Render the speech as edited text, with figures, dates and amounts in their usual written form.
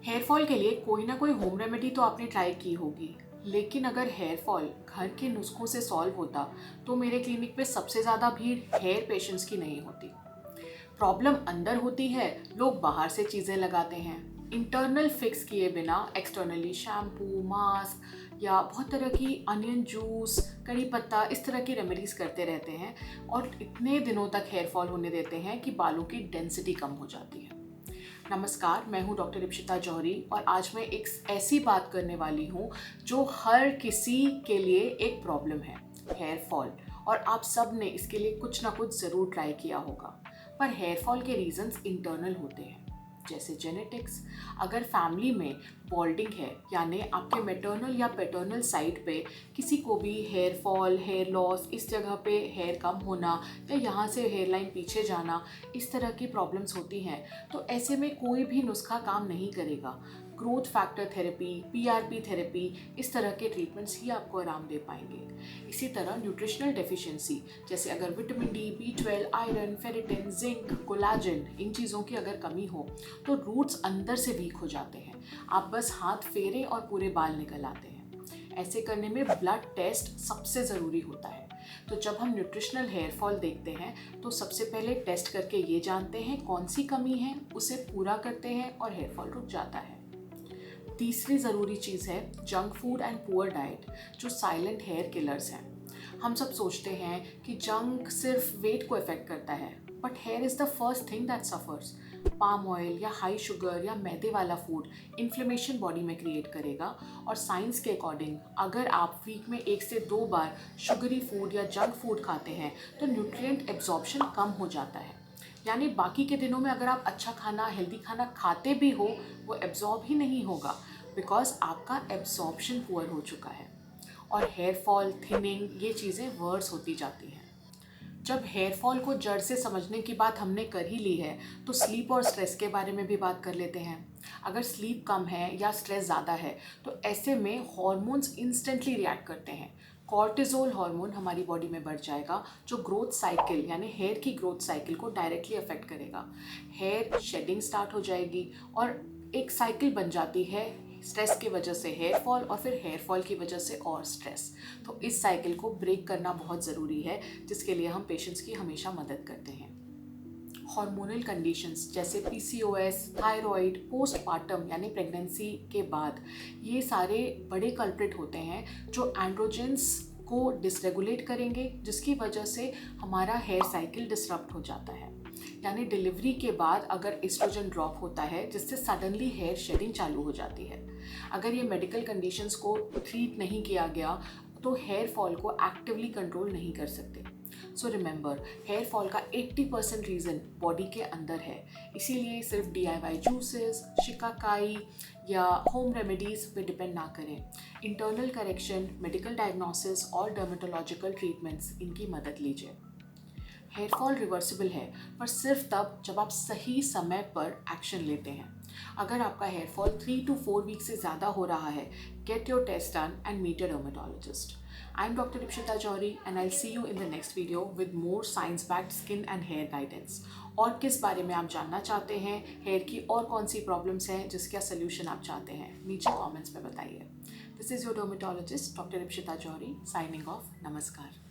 Hair fall के लिए कोई ना कोई होम रेमेडी तो आपने ट्राई की होगी, लेकिन अगर हेयर फॉल घर के नुस्खों से सॉल्व होता तो मेरे क्लिनिक पे सबसे ज़्यादा भीड़ हेयर पेशेंट्स की नहीं होती। प्रॉब्लम अंदर होती है, लोग बाहर से चीज़ें लगाते हैं इंटरनल फिक्स किए बिना, एक्सटर्नली शैम्पू, मास्क या बहुत तरह की अनियन जूस, कड़ी पत्ता, इस तरह की रेमेडीज़ करते रहते हैं और इतने दिनों तक हेयर फॉल होने देते हैं कि बालों की डेंसिटी कम हो जाती है। नमस्कार, मैं हूं डॉक्टर इप्शिता जौहरी और आज मैं एक ऐसी बात करने वाली हूं जो हर किसी के लिए एक प्रॉब्लम है, हेयर फॉल। और आप सब ने इसके लिए कुछ ना कुछ ज़रूर ट्राई किया होगा। पर हेयर फॉल के रीजंस इंटरनल होते हैं, जैसे जेनेटिक्स। अगर फैमिली में बॉल्डिंग है, यानी आपके मैटरनल या पैटर्नल साइड पे किसी को भी हेयर फॉल, हेयर लॉस, इस जगह पे हेयर कम होना या यहाँ से हेयर लाइन पीछे जाना, इस तरह की प्रॉब्लम्स होती हैं, तो ऐसे में कोई भी नुस्खा काम नहीं करेगा। Growth factor therapy, PRP therapy, इस तरह के ट्रीटमेंट्स ही आपको आराम दे पाएंगे। इसी तरह न्यूट्रिशनल डेफिशिएंसी, जैसे अगर vitamin D, B12, iron, ferritin, zinc, collagen, इन चीज़ों की अगर कमी हो तो रूट्स अंदर से वीक हो जाते हैं। आप बस हाथ फेरें और पूरे बाल निकल आते हैं। ऐसे करने में ब्लड टेस्ट सबसे ज़रूरी होता है। तो जब हम न्यूट्रिशनल हेयर फॉल देखते हैं तो सबसे पहले टेस्ट करके ये जानते हैं कौन सी कमी है, उसे पूरा करते हैं और हेयर फॉल रुक जाता है। तीसरी ज़रूरी चीज़ है junk food and poor diet, जो साइलेंट हेयर किलर्स हैं। हम सब सोचते हैं कि जंक सिर्फ वेट को अफेक्ट करता है, but here is the first thing that suffers. Palm oil या हाई शुगर या मैदे वाला फूड इन्फ्लेमेशन बॉडी में क्रिएट करेगा। और साइंस के अकॉर्डिंग अगर आप वीक में 1 से 2 बार शुगरी फूड या जंक फूड खाते हैं तो न्यूट्रिएंट एब्जॉर्प्शन कम हो जाता है। यानी बाकी के दिनों में अगर आप अच्छा खाना, हेल्दी खाना खाते भी हो, वो एब्जॉर्ब ही नहीं होगा, बिकॉज आपका एब्जॉर्प्शन पुअर हो चुका है। और हेयर फॉल, थिनिंग, ये चीज़ें वर्स होती जाती हैं। जब हेयर फॉल को जड़ से समझने की बात हमने कर ही ली है तो स्लीप और स्ट्रेस के बारे में भी बात कर लेते हैं। अगर स्लीप कम है या स्ट्रेस ज़्यादा है तो ऐसे में हॉर्मोन्स इंस्टेंटली रिएक्ट करते हैं। कॉर्टिसोल हार्मोन हमारी बॉडी में बढ़ जाएगा, जो ग्रोथ साइकिल यानी हेयर की ग्रोथ साइकिल को डायरेक्टली अफेक्ट करेगा। हेयर शेडिंग स्टार्ट हो जाएगी और एक साइकिल बन जाती है, स्ट्रेस की वजह से हेयर फॉल और फिर हेयर फॉल की वजह से और स्ट्रेस। तो इस साइकिल को ब्रेक करना बहुत ज़रूरी है, जिसके लिए हम पेशेंट्स की हमेशा मदद करते हैं। हार्मोनल कंडीशंस जैसे PCOS, थायराइड, पोस्टपार्टम यानी प्रेगनेंसी के बाद, ये सारे बड़े कल्प्रिट होते हैं जो एंड्रोजेंस को डिसरेगुलेट करेंगे, जिसकी वजह से हमारा हेयर साइकिल डिसरप्ट हो जाता है। यानी डिलीवरी के बाद अगर एस्ट्रोजन ड्रॉप होता है, जिससे सडनली हेयर शेडिंग चालू हो जाती है। अगर ये मेडिकल कंडीशंस को ट्रीट नहीं किया गया तो हेयर फॉल को एक्टिवली कंट्रोल नहीं कर सकते। सो रिमेंबर, हेयर फॉल का 80% रीज़न बॉडी के अंदर है। इसीलिए सिर्फ DIY जूसेस, शिकाकाई या होम रेमेडीज़ पे डिपेंड ना करें। इंटरनल करेक्शन, मेडिकल डायग्नोसिस और डर्मेटोलॉजिकल ट्रीटमेंट्स, इनकी मदद लीजिए। हेयर फॉल रिवर्सिबल है, पर सिर्फ तब जब आप सही समय पर एक्शन लेते हैं। अगर आपका हेयर फॉल 3 to 4 वीक से ज़्यादा हो रहा है, get your test done and meet a dermatologist. I am doctor Ipshita Johri and I see you in the next video with more science backed skin and hair guidance. और किस बारे में आप जानना चाहते हैं, हेयर की और कौन सी प्रॉब्लम्स हैं जिसका सोल्यूशन आप चाहते हैं, नीचे कॉमेंट्स में बताइए। This is your dermatologist doctor Ipshita Johri, signing off. नमस्कार।